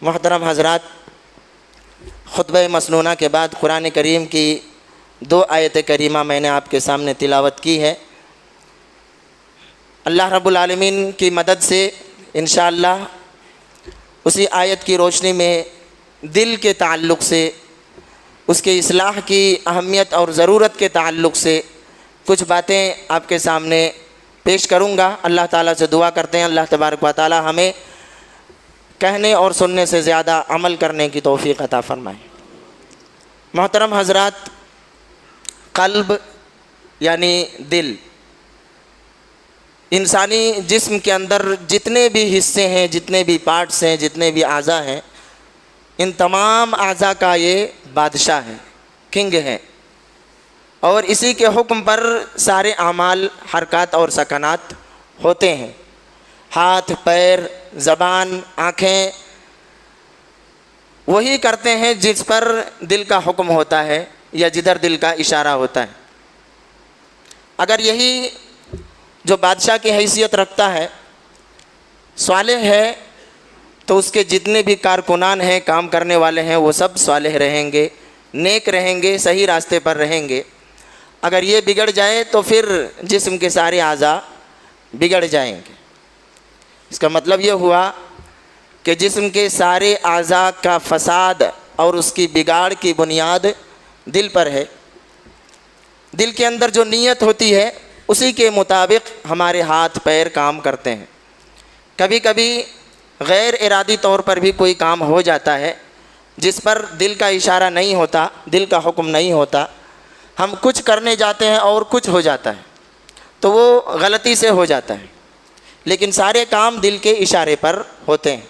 محترم حضرات، خطبہ مسنونہ کے بعد قرآن کریم کی 2 آیت کریمہ میں نے آپ کے سامنے تلاوت کی ہے۔ اللہ رب العالمین کی مدد سے انشاءاللہ اسی آیت کی روشنی میں دل کے تعلق سے، اس کے اصلاح کی اہمیت اور ضرورت کے تعلق سے کچھ باتیں آپ کے سامنے پیش کروں گا۔ اللہ تعالیٰ سے دعا کرتے ہیں اللہ تبارک و تعالیٰ ہمیں کہنے اور سننے سے زیادہ عمل کرنے کی توفیق عطا فرمائے۔ محترم حضرات، قلب یعنی دل، انسانی جسم کے اندر جتنے بھی حصے ہیں، جتنے بھی پارٹس ہیں، جتنے بھی اعضاء ہیں، ان تمام اعضاء کا یہ بادشاہ ہے، کنگ ہے، اور اسی کے حکم پر سارے اعمال، حرکات اور سکنات ہوتے ہیں۔ ہاتھ، پیر، زبان، آنکھیں وہی کرتے ہیں جس پر دل کا حکم ہوتا ہے یا جدھر دل کا اشارہ ہوتا ہے۔ اگر یہی جو بادشاہ کی حیثیت رکھتا ہے صالح ہے تو اس کے جتنے بھی کارکنان ہیں، کام کرنے والے ہیں، وہ سب صالح رہیں گے، نیک رہیں گے، صحیح راستے پر رہیں گے۔ اگر یہ بگڑ جائے تو پھر جسم کے سارے اعضاء بگڑ جائیں گے۔ اس کا مطلب یہ ہوا کہ جسم کے سارے اعضاء کا فساد اور اس کی بگاڑ کی بنیاد دل پر ہے۔ دل کے اندر جو نیت ہوتی ہے اسی کے مطابق ہمارے ہاتھ پیر کام کرتے ہیں۔ کبھی کبھی غیر ارادی طور پر بھی کوئی کام ہو جاتا ہے جس پر دل کا اشارہ نہیں ہوتا، دل کا حکم نہیں ہوتا، ہم کچھ کرنے جاتے ہیں اور کچھ ہو جاتا ہے تو وہ غلطی سے ہو جاتا ہے، لیکن سارے کام دل کے اشارے پر ہوتے ہیں۔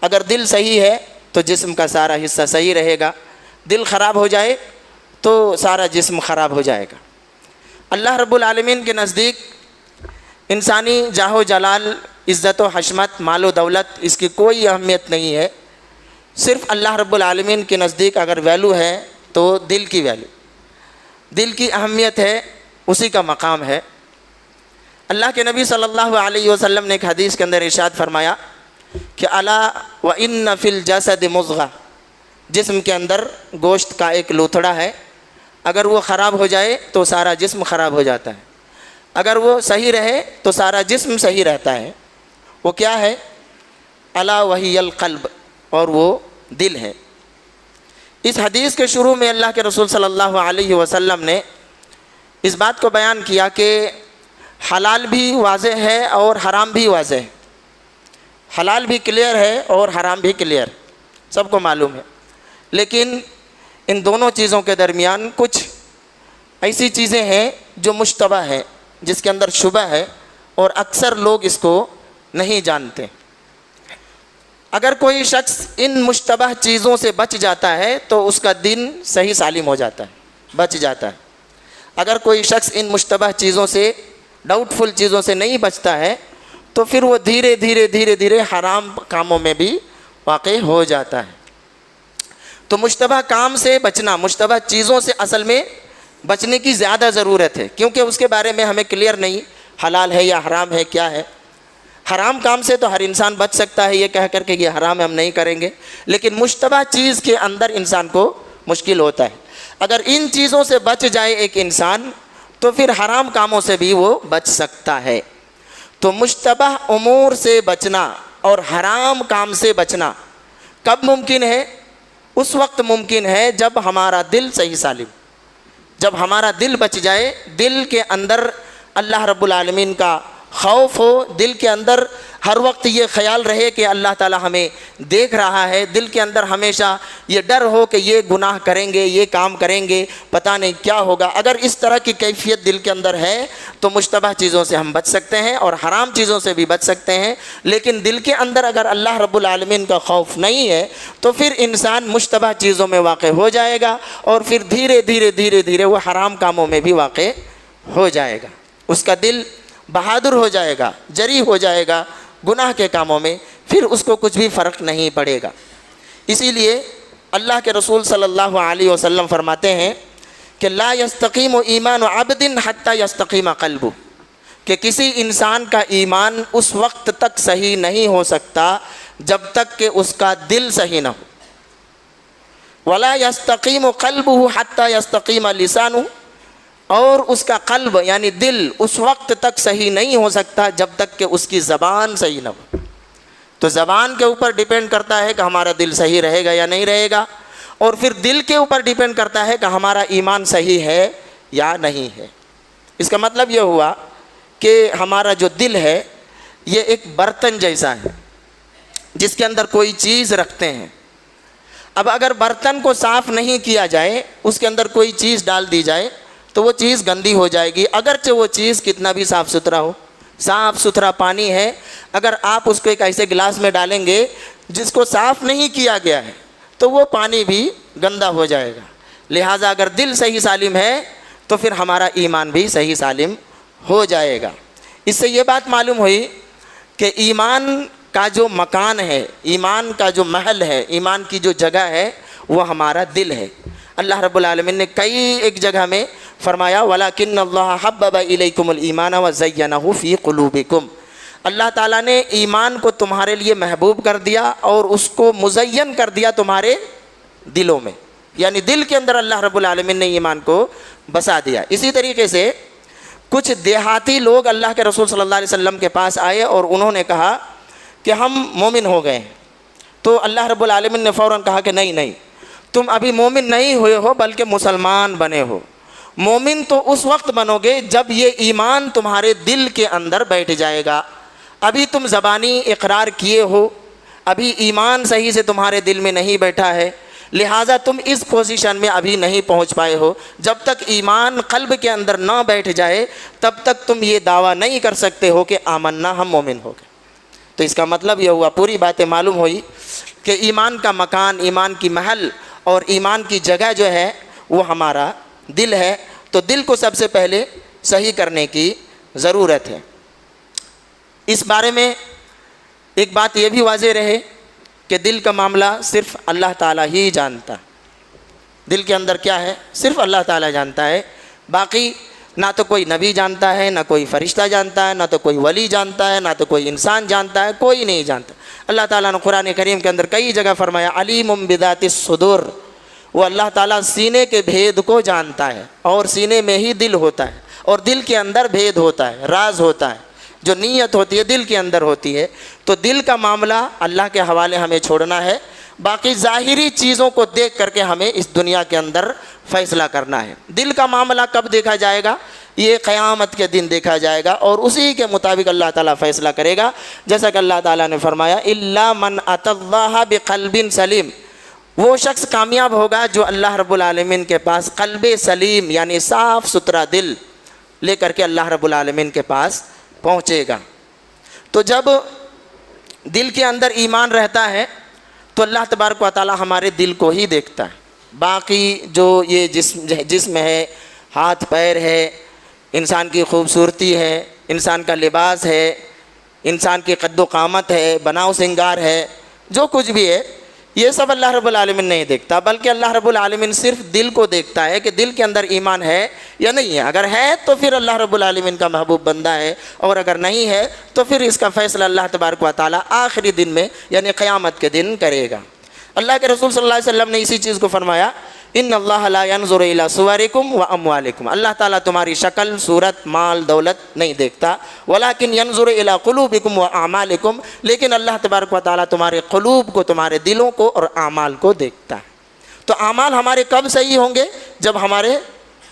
اگر دل صحیح ہے تو جسم کا سارا حصہ صحیح رہے گا، دل خراب ہو جائے تو سارا جسم خراب ہو جائے گا۔ اللہ رب العالمین کے نزدیک انسانی جاہ و جلال، عزت و حشمت، مال و دولت، اس کی کوئی اہمیت نہیں ہے۔ صرف اللہ رب العالمین کے نزدیک اگر ویلو ہے تو دل کی ویلو، دل کی اہمیت ہے، اسی کا مقام ہے۔ اللہ کے نبی صلی اللہ علیہ وسلم نے ایک حدیث کے اندر ارشاد فرمایا کہ الا وان فی الجسد مضغہ، جسم کے اندر گوشت کا ایک لوتھڑا ہے، اگر وہ خراب ہو جائے تو سارا جسم خراب ہو جاتا ہے، اگر وہ صحیح رہے تو سارا جسم صحیح رہتا ہے۔ وہ کیا ہے؟ الا وہی القلب، اور وہ دل ہے۔ اس حدیث کے شروع میں اللہ کے رسول صلی اللہ علیہ وسلم نے اس بات کو بیان کیا کہ حلال بھی واضح ہے اور حرام بھی واضح ہے۔ حلال بھی کلیئر ہے اور حرام بھی کلیئر، سب کو معلوم ہے، لیکن ان دونوں چیزوں کے درمیان کچھ ایسی چیزیں ہیں جو مشتبہ ہیں، جس کے اندر شبہ ہے اور اکثر لوگ اس کو نہیں جانتے۔ اگر کوئی شخص ان مشتبہ چیزوں سے بچ جاتا ہے تو اس کا دین صحیح سالم ہو جاتا ہے، بچ جاتا ہے۔ اگر کوئی شخص ان مشتبہ چیزوں سے، ڈاؤٹ فل چیزوں سے نہیں بچتا ہے تو پھر وہ دھیرے دھیرے حرام کاموں میں بھی واقع ہو جاتا ہے۔ تو مشتبہ کام سے بچنا، مشتبہ چیزوں سے اصل میں بچنے کی زیادہ ضرورت ہے، کیونکہ اس کے بارے میں ہمیں کلیئر نہیں حلال ہے یا حرام ہے، کیا ہے۔ حرام کام سے تو ہر انسان بچ سکتا ہے یہ کہہ کر کے یہ حرام ہے ہم نہیں کریں گے، لیکن مشتبہ چیز کے اندر انسان کو مشکل ہوتا ہے۔ اگر ان چیزوں سے بچ جائے ایک انسان تو پھر حرام کاموں سے بھی وہ بچ سکتا ہے۔ تو مشتبہ امور سے بچنا اور حرام کام سے بچنا کب ممکن ہے؟ اس وقت ممکن ہے جب ہمارا دل صحیح سالم، جب ہمارا دل بچ جائے، دل کے اندر اللہ رب العالمین کا خوف ہو، دل کے اندر ہر وقت یہ خیال رہے کہ اللہ تعالی ہمیں دیکھ رہا ہے، دل کے اندر ہمیشہ یہ ڈر ہو کہ یہ گناہ کریں گے، یہ کام کریں گے، پتہ نہیں کیا ہوگا۔ اگر اس طرح کی کیفیت دل کے اندر ہے تو مشتبہ چیزوں سے ہم بچ سکتے ہیں اور حرام چیزوں سے بھی بچ سکتے ہیں، لیکن دل کے اندر اگر اللہ رب العالمین کا خوف نہیں ہے تو پھر انسان مشتبہ چیزوں میں واقع ہو جائے گا اور پھر دھیرے دھیرے وہ حرام کاموں میں بھی واقع ہو جائے گا۔ اس کا دل بہادر ہو جائے گا، جری ہو جائے گا گناہ کے کاموں میں، پھر اس کو کچھ بھی فرق نہیں پڑے گا۔ اسی لیے اللہ کے رسول صلی اللہ علیہ وسلم فرماتے ہیں کہ لا یستقیم ایمان عبد حتی یستقیم قلبہ، کہ کسی انسان کا ایمان اس وقت تک صحیح نہیں ہو سکتا جب تک کہ اس کا دل صحیح نہ ہو. ولا یستقیم قلبہ حتی یستقیم لسانہ، اور اس کا قلب یعنی دل اس وقت تک صحیح نہیں ہو سکتا جب تک کہ اس کی زبان صحیح نہ ہو. تو زبان کے اوپر ڈیپینڈ کرتا ہے کہ ہمارا دل صحیح رہے گا یا نہیں رہے گا، اور پھر دل کے اوپر ڈیپینڈ کرتا ہے کہ ہمارا ایمان صحیح ہے یا نہیں ہے. اس کا مطلب یہ ہوا کہ ہمارا جو دل ہے یہ ایک برتن جیسا ہے جس کے اندر کوئی چیز رکھتے ہیں. اب اگر برتن کو صاف نہیں کیا جائے، اس کے اندر کوئی چیز ڈال دی جائے تو وہ چیز گندی ہو جائے گی، اگرچہ وہ چیز کتنا بھی صاف ستھرا ہو. صاف ستھرا پانی ہے، اگر آپ اس کو ایک ایسے گلاس میں ڈالیں گے جس کو صاف نہیں کیا گیا ہے تو وہ پانی بھی گندا ہو جائے گا. لہٰذا اگر دل صحیح سالم ہے تو پھر ہمارا ایمان بھی صحیح سالم ہو جائے گا. اس سے یہ بات معلوم ہوئی کہ ایمان کا جو مکان ہے، ایمان کا جو محل ہے، ایمان کی جو جگہ ہے وہ ہمارا دل ہے. اللہ رب العالمین نے کئی ایک جگہ میں فرمایا وَلَكِنَّ اللَّهَ حَبَّبَ إِلَيْكُمُ الْإِيمَانَ وَزَيَّنَهُ فِي قُلُوبِكُمْ. اللہ تعالیٰ نے ایمان کو تمہارے لیے محبوب کر دیا اور اس کو مزین کر دیا تمہارے دلوں میں، یعنی دل کے اندر اللہ رب العالمین نے ایمان کو بسا دیا. اسی طریقے سے کچھ دیہاتی لوگ اللہ کے رسول صلی اللہ علیہ وسلم کے پاس آئے اور انہوں نے کہا کہ ہم مومن ہو گئے. تو اللہ رب العالمین نے فوراً کہا کہ نہیں، تم ابھی مومن نہیں ہوئے ہو بلکہ مسلمان بنے ہو. مومن تو اس وقت بنو گے جب یہ ایمان تمہارے دل کے اندر بیٹھ جائے گا. ابھی تم زبانی اقرار کیے ہو، ابھی ایمان صحیح سے تمہارے دل میں نہیں بیٹھا ہے، لہٰذا تم اس پوزیشن میں ابھی نہیں پہنچ پائے ہو. جب تک ایمان قلب کے اندر نہ بیٹھ جائے تب تک تم یہ دعویٰ نہیں کر سکتے ہو کہ آمنا ہم مومن ہو گئے. تو اس کا مطلب یہ ہوا، پوری باتیں معلوم ہوئی کہ ایمان کا مکان، ایمان کی محل اور ایمان کی جگہ جو ہے وہ ہمارا دل ہے. تو دل کو سب سے پہلے صحیح کرنے کی ضرورت ہے. اس بارے میں ایک بات یہ بھی واضح رہے کہ دل کا معاملہ صرف اللہ تعالیٰ ہی جانتا. دل کے اندر کیا ہے صرف اللہ تعالیٰ جانتا ہے. باقی نہ تو کوئی نبی جانتا ہے، نہ کوئی فرشتہ جانتا ہے، نہ تو کوئی ولی جانتا ہے، نہ تو کوئی انسان جانتا ہے، کوئی نہیں جانتا. اللہ تعالیٰ نے قرآن کریم کے اندر کئی جگہ فرمایا علیم بذات الصدور. وہ اللہ تعالیٰ سینے کے بھید کو جانتا ہے، اور سینے میں ہی دل ہوتا ہے، اور دل کے اندر بھید ہوتا ہے، راز ہوتا ہے. جو نیت ہوتی ہے دل کے اندر ہوتی ہے. تو دل کا معاملہ اللہ کے حوالے ہمیں چھوڑنا ہے. باقی ظاہری چیزوں کو دیکھ کر کے ہمیں اس دنیا کے اندر فیصلہ کرنا ہے. دل کا معاملہ کب دیکھا جائے گا؟ یہ قیامت کے دن دیکھا جائے گا، اور اسی کے مطابق اللہ تعالیٰ فیصلہ کرے گا. جیسا کہ اللہ تعالیٰ نے فرمایا الا من اتى الله بقلب سلیم. وہ شخص کامیاب ہوگا جو اللہ رب العالمین کے پاس قلب سلیم یعنی صاف ستھرا دل لے کر کے اللہ رب العالمین کے پاس پہنچے گا. تو جب دل کے اندر ایمان رہتا ہے تو اللہ تبارک و تعالیٰ ہمارے دل کو ہی دیکھتا ہے. باقی جو یہ جسم ہے، ہاتھ پیر ہے، انسان کی خوبصورتی ہے، انسان کا لباس ہے، انسان کی قد و قامت ہے، بناؤ سنگار ہے، جو کچھ بھی ہے یہ سب اللہ رب العالمین نہیں دیکھتا، بلکہ اللہ رب العالمین صرف دل کو دیکھتا ہے کہ دل کے اندر ایمان ہے یا نہیں ہے. اگر ہے تو پھر اللہ رب العالمین کا محبوب بندہ ہے، اور اگر نہیں ہے تو پھر اس کا فیصلہ اللہ تبارک و تعالیٰ آخری دن میں یعنی قیامت کے دن کرے گا. اللہ کے رسول صلی اللہ علیہ وسلم نے اسی چیز کو فرمایا ان اللہ لا ينظر الى صورکم واموالکم. اللہ تعالیٰ تمہاری شکل، صورت، مال، دولت نہیں دیکھتا، ولکن ينظر الى قلوبکم واعمالکم. لیکن اللہ تبارک و تعالیٰ تمہارے قلوب کو، تمہارے دلوں کو اور اعمال کو دیکھتا ہے. تو اعمال ہمارے کب صحیح ہوں گے؟ جب ہمارے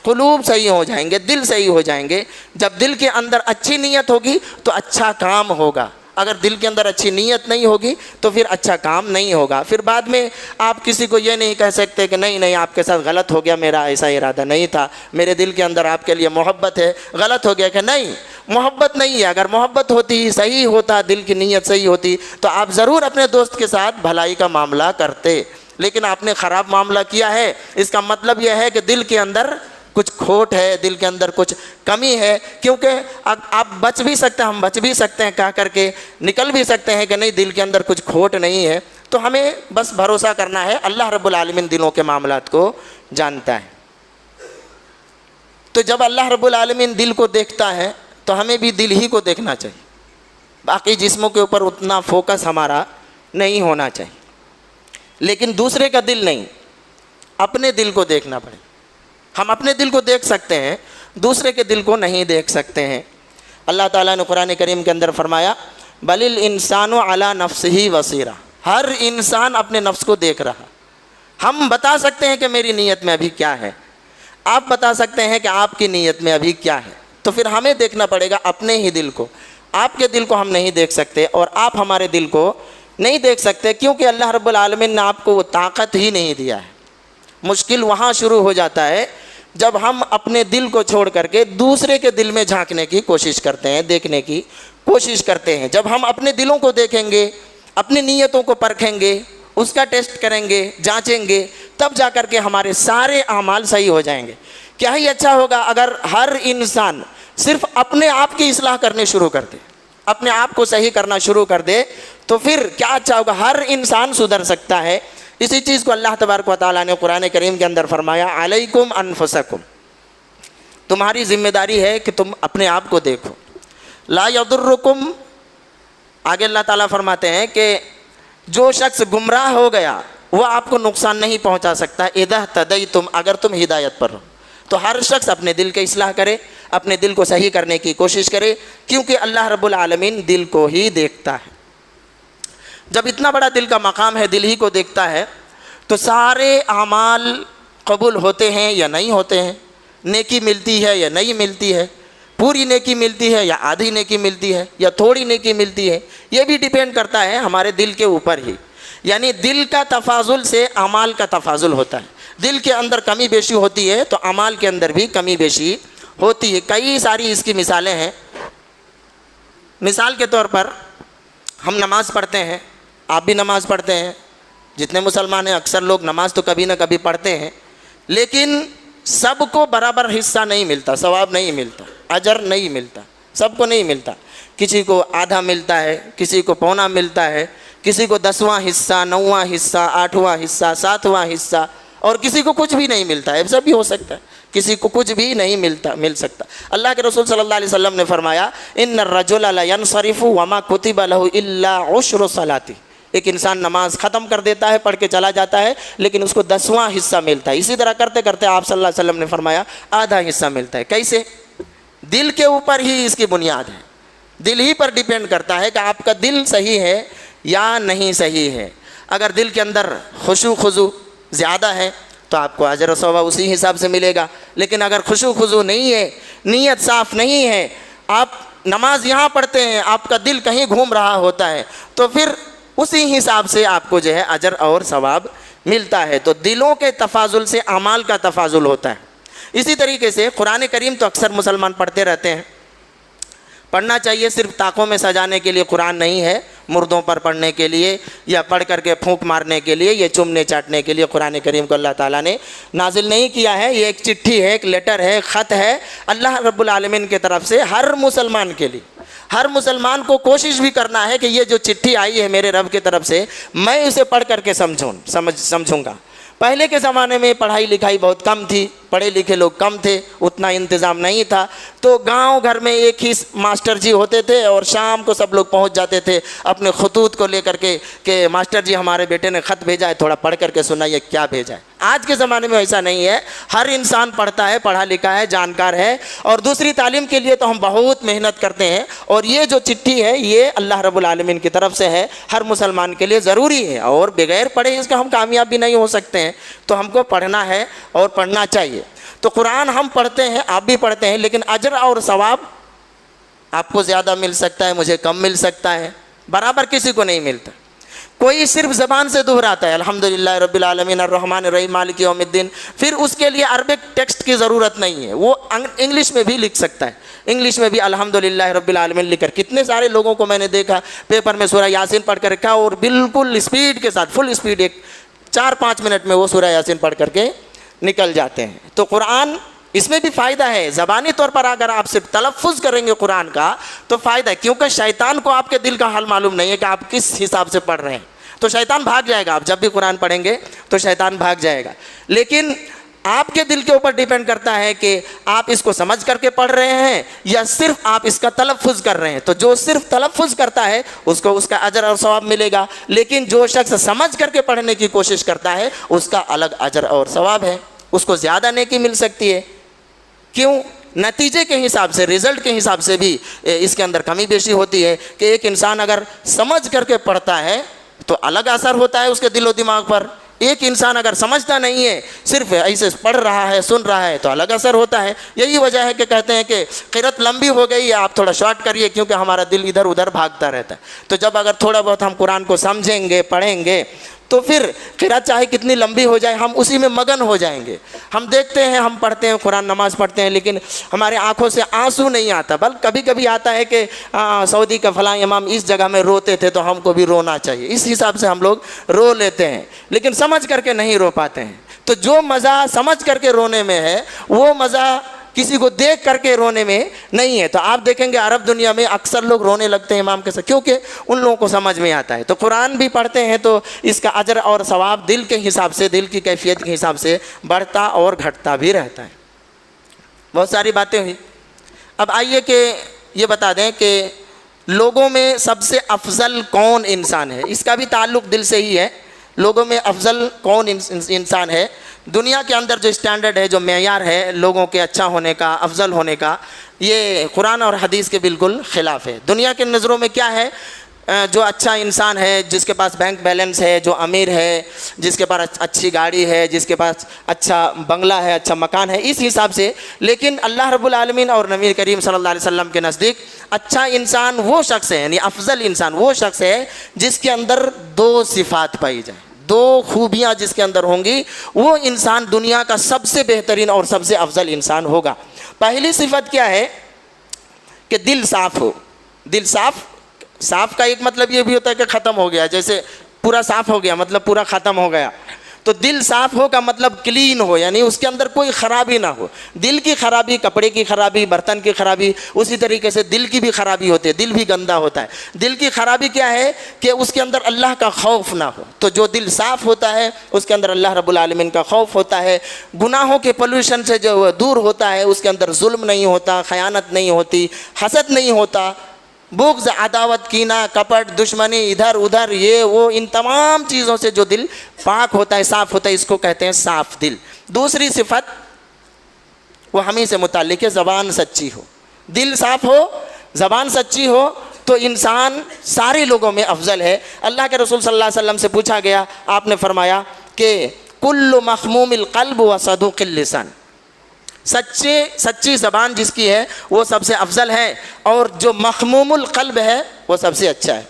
قلوب صحیح ہو جائیں گے، دل صحیح ہو جائیں گے. جب دل کے اندر اچھی نیت ہوگی تو اچھا کام ہوگا. اگر دل کے اندر اچھی نیت نہیں ہوگی تو پھر اچھا کام نہیں ہوگا. پھر بعد میں آپ کسی کو یہ نہیں کہہ سکتے کہ نہیں آپ کے ساتھ غلط ہو گیا، میرا ایسا ارادہ نہیں تھا، میرے دل کے اندر آپ کے لیے محبت ہے، غلط ہو گیا. کہ نہیں، محبت نہیں ہے. اگر محبت ہوتی، صحیح ہوتا، دل کی نیت صحیح ہوتی تو آپ ضرور اپنے دوست کے ساتھ بھلائی کا معاملہ کرتے. لیکن آپ نے خراب معاملہ کیا ہے، اس کا مطلب یہ ہے کہ دل کے اندر کچھ کھوٹ ہے، دل کے اندر کچھ کمی ہے. کیونکہ آپ بچ بھی سکتے ہیں، ہم بچ بھی سکتے ہیں کہہ کر کے، نکل بھی سکتے ہیں کہ نہیں دل کے اندر کچھ کھوٹ نہیں ہے. تو ہمیں بس بھروسہ کرنا ہے، اللہ رب العالمین دلوں کے معاملات کو جانتا ہے. تو جب اللہ رب العالمین دل کو دیکھتا ہے تو ہمیں بھی دل ہی کو دیکھنا چاہیے. باقی جسموں کے اوپر اتنا فوکس ہمارا نہیں ہونا چاہیے. لیکن دوسرے کا دل نہیں, اپنے دل کو دیکھنا پڑے. ہم اپنے دل کو دیکھ سکتے ہیں, دوسرے کے دل کو نہیں دیکھ سکتے ہیں. اللہ تعالیٰ نے قرآن کریم کے اندر فرمایا بل الانسان علی نفسہ بصیرہ, ہر انسان اپنے نفس کو دیکھ رہا. ہم بتا سکتے ہیں کہ میری نیت میں ابھی کیا ہے, آپ بتا سکتے ہیں کہ آپ کی نیت میں ابھی کیا ہے. تو پھر ہمیں دیکھنا پڑے گا اپنے ہی دل کو. آپ کے دل کو ہم نہیں دیکھ سکتے اور آپ ہمارے دل کو نہیں دیکھ سکتے, کیونکہ اللہ رب العالمین نے آپ کو وہ طاقت ہی نہیں دیا ہے. مشکل وہاں شروع ہو جاتا ہے جب ہم اپنے دل کو چھوڑ کر کے دوسرے کے دل میں جھانکنے کی کوشش کرتے ہیں, دیکھنے کی کوشش کرتے ہیں. جب ہم اپنے دلوں کو دیکھیں گے, اپنی نیتوں کو پرکھیں گے, اس کا ٹیسٹ کریں گے, جانچیں گے, تب جا کر کے ہمارے سارے اعمال صحیح ہو جائیں گے. کیا ہی اچھا ہوگا اگر ہر انسان صرف اپنے آپ کی اصلاح کرنے شروع کر دے, اپنے آپ کو صحیح کرنا شروع کر دے, تو پھر کیا اچھا ہوگا, ہر انسان سدھر سکتا ہے. اسی چیز کو اللہ تبارک و تعالیٰ نے قرآن کریم کے اندر فرمایا علیکم انفسکم, تمہاری ذمہ داری ہے کہ تم اپنے آپ کو دیکھو. لا یضرکم, آگے اللہ تعالیٰ فرماتے ہیں کہ جو شخص گمراہ ہو گیا وہ آپ کو نقصان نہیں پہنچا سکتا اذا اہتدیتم, اگر تم ہدایت پر ہو. تو ہر شخص اپنے دل کی اصلاح کرے, اپنے دل کو صحیح کرنے کی کوشش کرے, کیونکہ اللہ رب العالمین دل کو ہی دیکھتا ہے. جب اتنا بڑا دل کا مقام ہے, دل ہی کو دیکھتا ہے, تو سارے اعمال قبول ہوتے ہیں یا نہیں ہوتے ہیں, نیکی ملتی ہے یا نہیں ملتی ہے, پوری نیکی ملتی ہے یا آدھی نیکی ملتی ہے یا تھوڑی نیکی ملتی ہے, یہ بھی ڈیپینڈ کرتا ہے ہمارے دل کے اوپر ہی. یعنی دل کا تفاضل سے اعمال کا تفاضل ہوتا ہے. دل کے اندر کمی بیشی ہوتی ہے تو اعمال کے اندر بھی کمی بیشی ہوتی ہے. کئی ساری اس کی مثالیں ہیں. مثال کے طور پر ہم نماز پڑھتے ہیں, آپ بھی نماز پڑھتے ہیں, جتنے مسلمان ہیں اکثر لوگ نماز تو کبھی نہ کبھی پڑھتے ہیں, لیکن سب کو برابر حصہ نہیں ملتا, ثواب نہیں ملتا, اجر نہیں ملتا, سب کو نہیں ملتا. کسی کو آدھا ملتا ہے, کسی کو پونا ملتا ہے, کسی کو 10واں حصہ, 9واں حصہ, 8واں حصہ, 7واں حصہ, اور کسی کو کچھ بھی نہیں ملتا ہے. ایسا بھی ہو سکتا ہے, کسی کو کچھ بھی نہیں مل سکتا. اللہ کے رسول صلی اللہ علیہ وسلم نے فرمایا ان الرجل لا ينصرف وما كتب له الا عشر صلاته, ایک انسان نماز ختم کر دیتا ہے, پڑھ کے چلا جاتا ہے, لیکن اس کو 10واں حصہ ملتا ہے. اسی طرح کرتے کرتے آپ صلی اللہ علیہ وسلم نے فرمایا آدھا حصہ ملتا ہے. کیسے؟ دل کے اوپر ہی اس کی بنیاد ہے. دل ہی پر ڈیپینڈ کرتا ہے کہ آپ کا دل صحیح ہے یا نہیں صحیح ہے. اگر دل کے اندر خشوع خضوع زیادہ ہے تو آپ کو اجر و ثواب اسی حساب سے ملے گا. لیکن اگر خشوع خضوع نہیں ہے, نیت صاف نہیں ہے, آپ نماز یہاں پڑھتے ہیں, آپ کا دل کہیں گھوم رہا ہوتا ہے, تو پھر اسی حساب سے آپ کو جو ہے اجر اور ثواب ملتا ہے. تو دلوں کے تفاضل سے اعمال کا تفاضل ہوتا ہے. اسی طریقے سے قرآن کریم تو اکثر مسلمان پڑھتے رہتے ہیں. پڑھنا چاہیے, صرف طاقوں میں سجانے کے لیے قرآن نہیں ہے, مردوں پر پڑھنے کے لیے یا پڑھ کر کے پھونک مارنے کے لیے, یہ چومنے چاٹنے کے لیے قرآن کریم کو اللہ تعالیٰ نے نازل نہیں کیا ہے. یہ ایک چٹھی ہے, ایک لیٹر ہے, خط ہے اللہ رب العالمین کی طرف سے ہر مسلمان کے لیے. ہر مسلمان کو کوشش بھی کرنا ہے کہ یہ جو چٹھی آئی ہے میرے رب کی طرف سے, میں اسے پڑھ کر کے سمجھوں گا. پہلے کے زمانے میں پڑھائی لکھائی بہت کم تھی, پڑھے لکھے لوگ کم تھے, اتنا انتظام نہیں تھا, تو گاؤں گھر میں ایک ہی ماسٹر جی ہوتے تھے اور شام کو سب لوگ پہنچ جاتے تھے اپنے خطوط کو لے کر کے کہ ماسٹر جی ہمارے بیٹے نے خط بھیجا ہے, تھوڑا پڑھ کر کے سنائیے کیا بھیجا ہے. آج کے زمانے میں ایسا نہیں ہے, ہر انسان پڑھتا ہے, پڑھا لکھا ہے, جانکار ہے, اور دوسری تعلیم کے لیے تو ہم بہت محنت کرتے ہیں. اور یہ جو چٹھی ہے یہ اللہ رب العالمین کی طرف سے ہے, ہر مسلمان کے لیے ضروری ہے, اور بغیر پڑھے اس کا ہم کامیاب بھی نہیں ہو سکتے ہیں. تو ہم کو پڑھنا ہے اور پڑھنا چاہیے. تو قرآن ہم پڑھتے ہیں, آپ بھی پڑھتے ہیں, لیکن اجر اور ثواب آپ کو زیادہ مل سکتا ہے, مجھے کم مل سکتا ہے, برابر کسی کو نہیں ملتا. کوئی صرف زبان سے دہراتا ہے الحمدللہ رب العالمین الرحمن الرحیم مالک یوم الدین, پھر اس کے لیے عربک ٹیکسٹ کی ضرورت نہیں ہے, وہ انگلش میں بھی لکھ سکتا ہے. انگلش میں بھی الحمدللہ رب العالمین لکھ کر, کتنے سارے لوگوں کو میں نے دیکھا پیپر میں سورہ یاسین پڑھ کر رکھا اور بالکل اسپیڈ کے ساتھ, فل اسپیڈ, ایک 4-5 منٹ میں وہ سورہ یاسین پڑھ کر کے نکل جاتے ہیں. تو قرآن اس میں بھی فائدہ ہے. زبانی طور پر اگر آپ صرف تلفظ کریں گے قرآن کا تو فائدہ ہے, کیونکہ شیطان کو آپ کے دل کا حال معلوم نہیں ہے کہ آپ کس حساب سے پڑھ رہے ہیں, تو شیطان بھاگ جائے گا. آپ جب بھی قرآن پڑھیں گے تو شیطان بھاگ جائے گا. لیکن آپ کے دل کے اوپر ڈیپینڈ کرتا ہے کہ آپ اس کو سمجھ کر کے پڑھ رہے ہیں یا صرف آپ اس کا تلفظ کر رہے ہیں. تو جو صرف تلفظ کرتا ہے اس کو اس کا اجر اور ثواب ملے گا، لیکن جو شخص سمجھ کر کے پڑھنے کی کوشش کرتا ہے اس کا الگ اجر اور ثواب ہے، اس کو زیادہ نیکی مل سکتی ہے. کیوں؟ نتیجے کے حساب سے، رزلٹ کے حساب سے بھی اس کے اندر کمی بیشی ہوتی ہے کہ ایک انسان اگر سمجھ کر کے پڑھتا ہے تو الگ اثر ہوتا ہے اس کے دل و دماغ پر. ایک انسان اگر سمجھتا نہیں ہے، صرف ایسے پڑھ رہا ہے، سن رہا ہے، تو الگ اثر ہوتا ہے. یہی وجہ ہے کہ کہتے ہیں کہ قرأت لمبی ہو گئی ہے، آپ تھوڑا شارٹ کریے کیونکہ ہمارا دل ادھر ادھر بھاگتا رہتا ہے. تو جب اگر تھوڑا بہت ہم قرآن کو سمجھیں گے، پڑھیں گے، تو پھر قرأت چاہے کتنی لمبی ہو جائے ہم اسی میں مگن ہو جائیں گے. ہم دیکھتے ہیں، ہم پڑھتے ہیں قرآن، نماز پڑھتے ہیں، لیکن ہمارے آنکھوں سے آنسو نہیں آتا، بلکہ کبھی کبھی آتا ہے کہ سعودی کا فلاں امام اس جگہ میں روتے تھے تو ہم کو بھی رونا چاہیے، اس حساب سے ہم لوگ رو لیتے ہیں، لیکن سمجھ کر کے نہیں رو پاتے ہیں. تو جو مزہ سمجھ کر کے رونے میں ہے وہ مزہ کسی کو دیکھ کر کے رونے میں نہیں ہے. تو آپ دیکھیں گے عرب دنیا میں اکثر لوگ رونے لگتے ہیں امام کے ساتھ، کیونکہ ان لوگوں کو سمجھ میں آتا ہے. تو قرآن بھی پڑھتے ہیں تو اس کا اجر اور ثواب دل کے حساب سے، دل کی کیفیت کے حساب سے بڑھتا اور گھٹتا بھی رہتا ہے. بہت ساری باتیں ہوئی. اب آئیے کہ یہ بتا دیں کہ لوگوں میں سب سے افضل کون انسان ہے. اس کا بھی تعلق دل سے ہی ہے. لوگوں میں افضل کون انسان ہے؟ دنیا کے اندر جو اسٹینڈرڈ ہے، جو معیار ہے لوگوں کے اچھا ہونے کا، افضل ہونے کا، یہ قرآن اور حدیث کے بالکل خلاف ہے. دنیا کے نظروں میں کیا ہے؟ جو اچھا انسان ہے، جس کے پاس بینک بیلنس ہے، جو امیر ہے، جس کے پاس اچھی گاڑی ہے، جس کے پاس اچھا بنگلہ ہے، اچھا مکان ہے، اس حساب سے. لیکن اللہ رب العالمین اور نبی کریم صلی اللہ علیہ وسلم کے نزدیک اچھا انسان وہ شخص ہے، یعنی افضل انسان وہ شخص ہے جس کے اندر دو صفات پائی جائیں، دو خوبیاں جس کے اندر ہوں گی، وہ انسان دنیا کا سب سے بہترین اور سب سے افضل انسان ہوگا. پہلی صفت کیا ہے؟ کہ دل صاف ہو. دل صاف کا ایک مطلب یہ بھی ہوتا ہے کہ ختم ہو گیا، جیسے پورا صاف ہو گیا مطلب پورا ختم ہو گیا. تو دل صاف ہو کا مطلب کلین ہو، یعنی اس کے اندر کوئی خرابی نہ ہو. دل کی خرابی، کپڑے کی خرابی، برتن کی خرابی، اسی طریقے سے دل کی بھی خرابی ہوتی ہے، دل بھی گندا ہوتا ہے. دل کی خرابی کیا ہے؟ کہ اس کے اندر اللہ کا خوف نہ ہو. تو جو دل صاف ہوتا ہے اس کے اندر اللہ رب العالمین کا خوف ہوتا ہے، گناہوں کے پولوشن سے جو دور ہوتا ہے، اس کے اندر ظلم نہیں ہوتا، خیانت نہیں ہوتی، حسد نہیں ہوتا، بغض، عداوت، کینہ، کپٹ، دشمنی، ادھر ادھر، یہ وہ، ان تمام چیزوں سے جو دل پاک ہوتا ہے، صاف ہوتا ہے، اس کو کہتے ہیں صاف دل. دوسری صفت وہ ہمیں سے متعلق ہے، زبان سچی ہو. دل صاف ہو، زبان سچی ہو تو انسان سارے لوگوں میں افضل ہے. اللہ کے رسول صلی اللہ علیہ وسلم سے پوچھا گیا، آپ نے فرمایا کہ کل مخموم القلب و صدوق اللسان، سچی زبان جس کی ہے وہ سب سے افضل ہے، اور جو مخموم القلب ہے وہ سب سے اچھا ہے.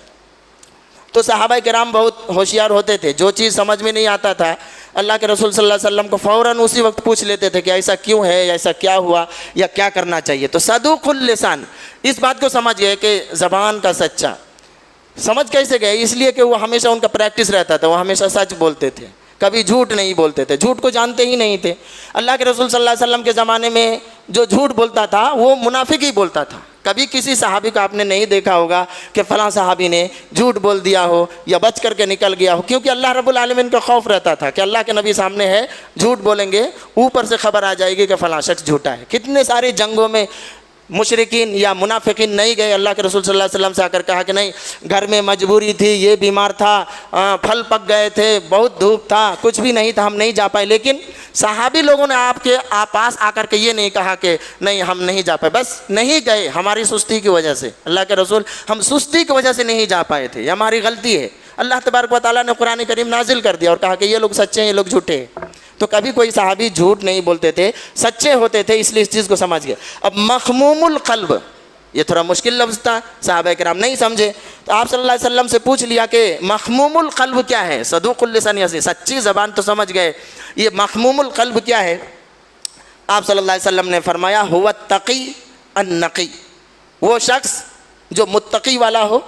تو صحابہ کرام بہت ہوشیار ہوتے تھے. جو چیز سمجھ میں نہیں آتا تھا اللہ کے رسول صلی اللہ علیہ وسلم کو فوراً اسی وقت پوچھ لیتے تھے کہ ایسا کیوں ہے، یا ایسا کیا ہوا، یا کیا کرنا چاہیے. تو صدوق اللسان، اس بات کو سمجھ گئے کہ زبان کا سچا. سمجھ کیسے گئے؟ اس لیے کہ وہ ہمیشہ ان کا پریکٹس رہتا تھا، وہ ہمیشہ سچ بولتے تھے، کبھی جھوٹ نہیں بولتے تھے، جھوٹ کو جانتے ہی نہیں تھے. اللہ کے رسول صلی اللہ علیہ وسلم کے زمانے میں جو جھوٹ بولتا تھا وہ منافق ہی بولتا تھا. کبھی کسی صحابی کو آپ نے نہیں دیکھا ہوگا کہ فلاں صحابی نے جھوٹ بول دیا ہو یا بچ کر کے نکل گیا ہو، کیونکہ اللہ رب العالمین کا خوف رہتا تھا کہ اللہ کے نبی سامنے ہے، جھوٹ بولیں گے اوپر سے خبر آ جائے گی کہ فلاں شخص جھوٹا ہے. کتنے سارے جنگوں میں مشرکین یا منافقین نہیں گئے، اللہ کے رسول صلی اللہ علیہ وسلم سے آ کر کہا کہ نہیں، گھر میں مجبوری تھی، یہ بیمار تھا، پھل پک گئے تھے، بہت دھوپ تھا، کچھ بھی نہیں تھا، ہم نہیں جا پائے. لیکن صحابی لوگوں نے آپ کے پاس آ کر کے یہ نہیں کہا کہ نہیں ہم نہیں جا پائے، بس نہیں گئے ہماری سستی کی وجہ سے. اللہ کے رسول، ہم سستی کی وجہ سے نہیں جا پائے تھے، یہ ہماری غلطی ہے. اللہ تبارک و تعالیٰ نے قرآن کریم نازل کر دیا اور کہا کہ یہ لوگ سچے ہیں، یہ لوگ جھوٹے ہیں. تو کبھی کوئی صحابی جھوٹ نہیں بولتے تھے، سچے ہوتے تھے، اس لیے اس چیز کو سمجھ گئے. اب مخموم القلب، یہ تھوڑا مشکل لفظ تھا، صحابہ کرام نہیں سمجھے. تو آپ صلی اللہ علیہ وسلم سے پوچھ لیا کہ مخموم القلب کیا ہے؟ صدوق اللسان، یعنی سچی زبان تو سمجھ گئے، یہ مخموم القلب کیا ہے؟ آپ صلی اللہ علیہ وسلم نے فرمایا هو التقی النقی، وہ شخص جو متقی والا ہو،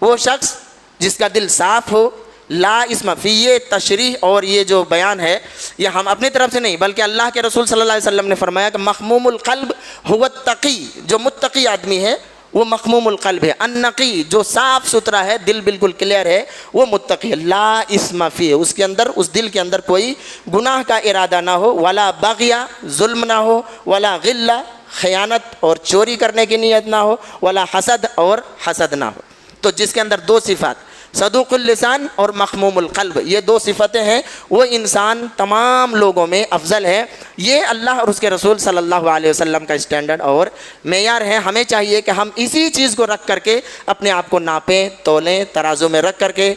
وہ شخص جس کا دل صاف ہو، لا اسم فی. یہ تشریح اور یہ جو بیان ہے یہ ہم اپنی طرف سے نہیں، بلکہ اللہ کے رسول صلی اللہ علیہ وسلم نے فرمایا کہ مخموم القلب هو التقی، جو متقی آدمی ہے وہ مخموم القلب ہے. النقی جو صاف ستھرا ہے, دل بالکل کلیئر ہے, وہ متقی ہے. لا اسم فیہ, اس کے اندر, اس دل کے اندر کوئی گناہ کا ارادہ نہ ہو, ولا بغیہ ظلم نہ ہو, ولا غلہ خیانت اور چوری کرنے کی نیت نہ ہو, ولا حسد اور حسد نہ ہو. تو جس کے اندر دو صفات, صدوق اللسان اور مخموم القلب, یہ دو صفتیں ہیں, وہ انسان تمام لوگوں میں افضل ہے. یہ اللہ اور اس کے رسول صلی اللہ علیہ وسلم کا اسٹینڈرڈ اور معیار ہے. ہمیں چاہیے کہ ہم اسی چیز کو رکھ کر کے اپنے آپ کو ناپیں, تولیں, ترازو میں رکھ کر کے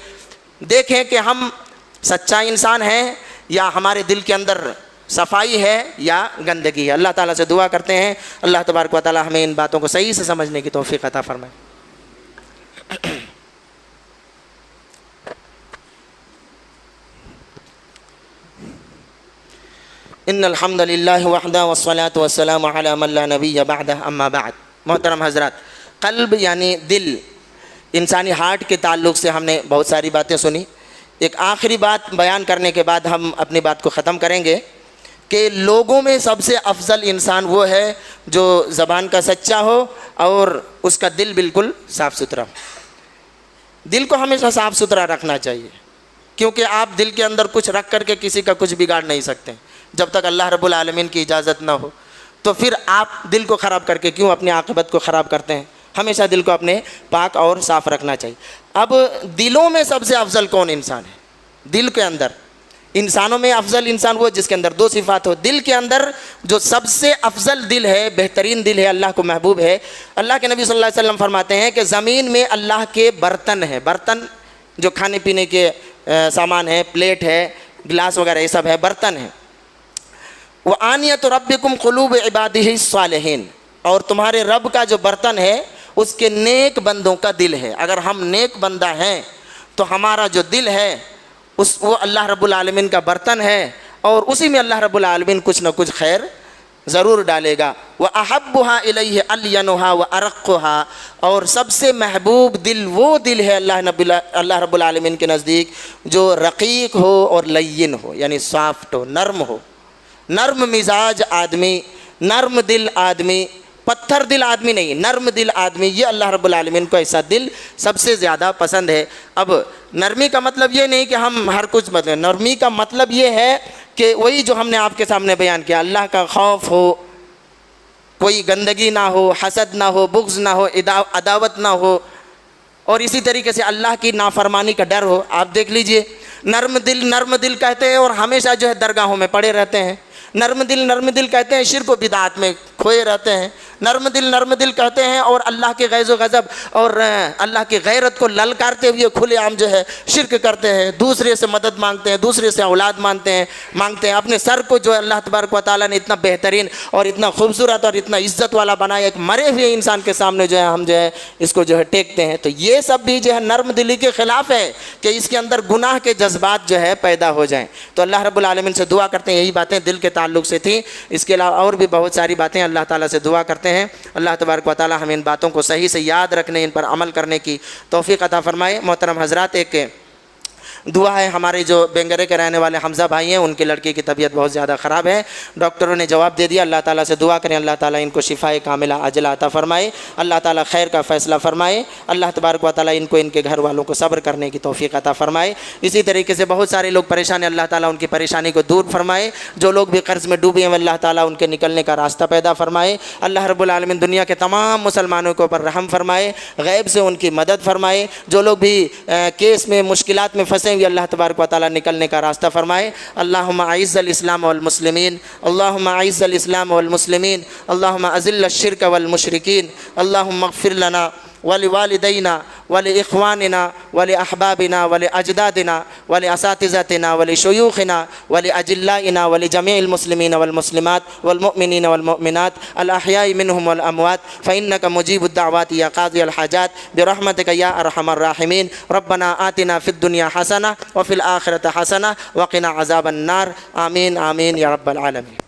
دیکھیں کہ ہم سچا انسان ہیں یا ہمارے دل کے اندر صفائی ہے یا گندگی ہے. اللہ تعالیٰ سے دعا کرتے ہیں اللہ تبارک و تعالیٰ ہمیں ان باتوں کو صحیح سے سمجھنے کی توفیق عطا فرمائے. ان الحمد للہ وحدہ والصلاة والسلام علی من لا نبی بعدہ, اما بعد. محترم حضرات, قلب یعنی دل, انسانی ہارٹ کے تعلق سے ہم نے بہت ساری باتیں سنی. ایک آخری بات بیان کرنے کے بعد ہم اپنی بات کو ختم کریں گے کہ لوگوں میں سب سے افضل انسان وہ ہے جو زبان کا سچا ہو اور اس کا دل بالکل صاف ستھرا ہو. دل کو ہمیشہ صاف ستھرا رکھنا چاہیے, کیونکہ آپ دل کے اندر کچھ رکھ کر کے کسی کا کچھ بگاڑ نہیں سکتے. جب تک اللہ رب العالمین کی اجازت نہ ہو تو پھر آپ دل کو خراب کر کے کیوں اپنی عاقبت کو خراب کرتے ہیں. ہمیشہ دل کو اپنے پاک اور صاف رکھنا چاہیے. اب دلوں میں سب سے افضل کون انسان ہے؟ دل کے اندر انسانوں میں افضل انسان وہ جس کے اندر دو صفات ہو. دل کے اندر جو سب سے افضل دل ہے, بہترین دل ہے, اللہ کو محبوب ہے. اللہ کے نبی صلی اللہ علیہ وسلم فرماتے ہیں کہ زمین میں اللہ کے برتن ہیں, برتن جو کھانے پینے کے سامان ہیں, پلیٹ ہے, گلاس وغیرہ, یہ سب ہے, برتن ہیں. وَآنِيَةُ رَبِّكُمْ قُلُوبُ عِبَادِهِ الصَّالِحِينَ, اور تمہارے رب کا جو برتن ہے اس کے نیک بندوں کا دل ہے. اگر ہم نیک بندہ ہیں تو ہمارا جو دل ہے وہ اللہ رب العالمین کا برتن ہے, اور اسی میں اللہ رب العالمین کچھ نہ کچھ خیر ضرور ڈالے گا. وَأَحَبُّهَا إِلَيْهِ أَلْيَنُهَا وَأَرَقُّهَا, اور سب سے محبوب دل وہ دل ہے اللہ رب العالمین کے نزدیک جو رقیق ہو اور لین ہو, یعنی سافٹ ہو, نرم ہو. نرم مزاج آدمی, نرم دل آدمی, پتھر دل آدمی نہیں, نرم دل آدمی, یہ اللہ رب العالمین کو ایسا دل سب سے زیادہ پسند ہے. اب نرمی کا مطلب یہ نہیں کہ ہم ہر کچھ مطلب, نرمی کا مطلب یہ ہے کہ وہی جو ہم نے آپ کے سامنے بیان کیا, اللہ کا خوف ہو, کوئی گندگی نہ ہو, حسد نہ ہو, بغض نہ ہو, عداوت نہ ہو, اور اسی طریقے سے اللہ کی نافرمانی کا ڈر ہو. آپ دیکھ لیجئے, نرم دل کہتے ہیں اور ہمیشہ جو ہے درگاہوں میں پڑے رہتے ہیں. نرم دل کہتے ہیں شرک و بدعات میں کھوئے رہتے ہیں. نرم دل کہتے ہیں اور اللہ کے غیظ و غضب اور اللہ کی غیرت کو للکارتے ہوئے کھلے عام جو ہے شرک کرتے ہیں, دوسرے سے مدد مانگتے ہیں, دوسرے سے اولاد مانگتے ہیں. اپنے سر کو جو اللہ تبارک و تعالیٰ نے اتنا بہترین اور اتنا خوبصورت اور اتنا عزت والا بنایا, ایک مرے ہوئے انسان کے سامنے جو ہے ہم جو ہے اس کو جو ہے ٹیکتے ہیں. تو یہ سب بھی جو ہے نرم دلی کے خلاف ہے کہ اس کے اندر گناہ کے جذبات جو ہے پیدا ہو جائیں. تو اللہ رب العالمین سے دعا کرتے ہیں, یہی باتیں دل کے تعلق سے تھیں, اس کے علاوہ اور بھی بہت ساری باتیں اللہ تعالیٰ سے دعا کرتے ہیں. اللہ تبارک و تعالیٰ ہمیں ان باتوں کو صحیح سے یاد رکھنے, ان پر عمل کرنے کی توفیق عطا فرمائے. محترم حضرات, ایک دعا ہے, ہمارے جو بینگرے کے رہنے والے حمزہ بھائی ہیں, ان کی لڑکی کی طبیعت بہت زیادہ خراب ہے, ڈاکٹروں نے جواب دے دیا. اللہ تعالیٰ سے دعا کریں اللہ تعالیٰ ان کو شفائے کاملہ عاجلہ عطا فرمائے, اللہ تعالیٰ خیر کا فیصلہ فرمائے, اللہ تبارک و تعالیٰ ان کو ان کے گھر والوں کو صبر کرنے کی توفیق عطا فرمائے. اسی طریقے سے بہت سارے لوگ پریشان ہیں, اللہ تعالیٰ ان کی پریشانی کو دور فرمائے. جو لوگ بھی قرض میں ڈوبے ہیں اللہ تعالیٰ ان کے نکلنے کا راستہ پیدا فرمائے. اللہ رب العالمین دنیا کے تمام مسلمانوں کے اوپر رحم فرمائے, غیب سے ان کی مدد فرمائے. جو لوگ بھی کیس میں مشکلات میں پھنسے ہوئے اللہ تبارک و تعالیٰ نکلنے کا راستہ فرمائے. اللہم اعز الاسلام والمسلمین, اللہم اعز الاسلام والمسلمین, اللہم اذل الشرک والمشرکین, اللہم اغفر لنا ولوالدینا ولاخواننا ولاحبابنا ولاجدادنا ولاساتذتنا ولشیوخنا ولاجلائنا ولجميع المسلمین والمسلمات والمؤمنین والمؤمنات الاحیاء منهم والاموات فانك مجیب الدعوات یا قاضی الحاجات برحمتك یا ارحم الراحمین. ربنا آتنا فی الدنیا حسنہ وفی الآخرۃ حسنہ وقنا عذاب النار. آمین آمین یا رب العالمین.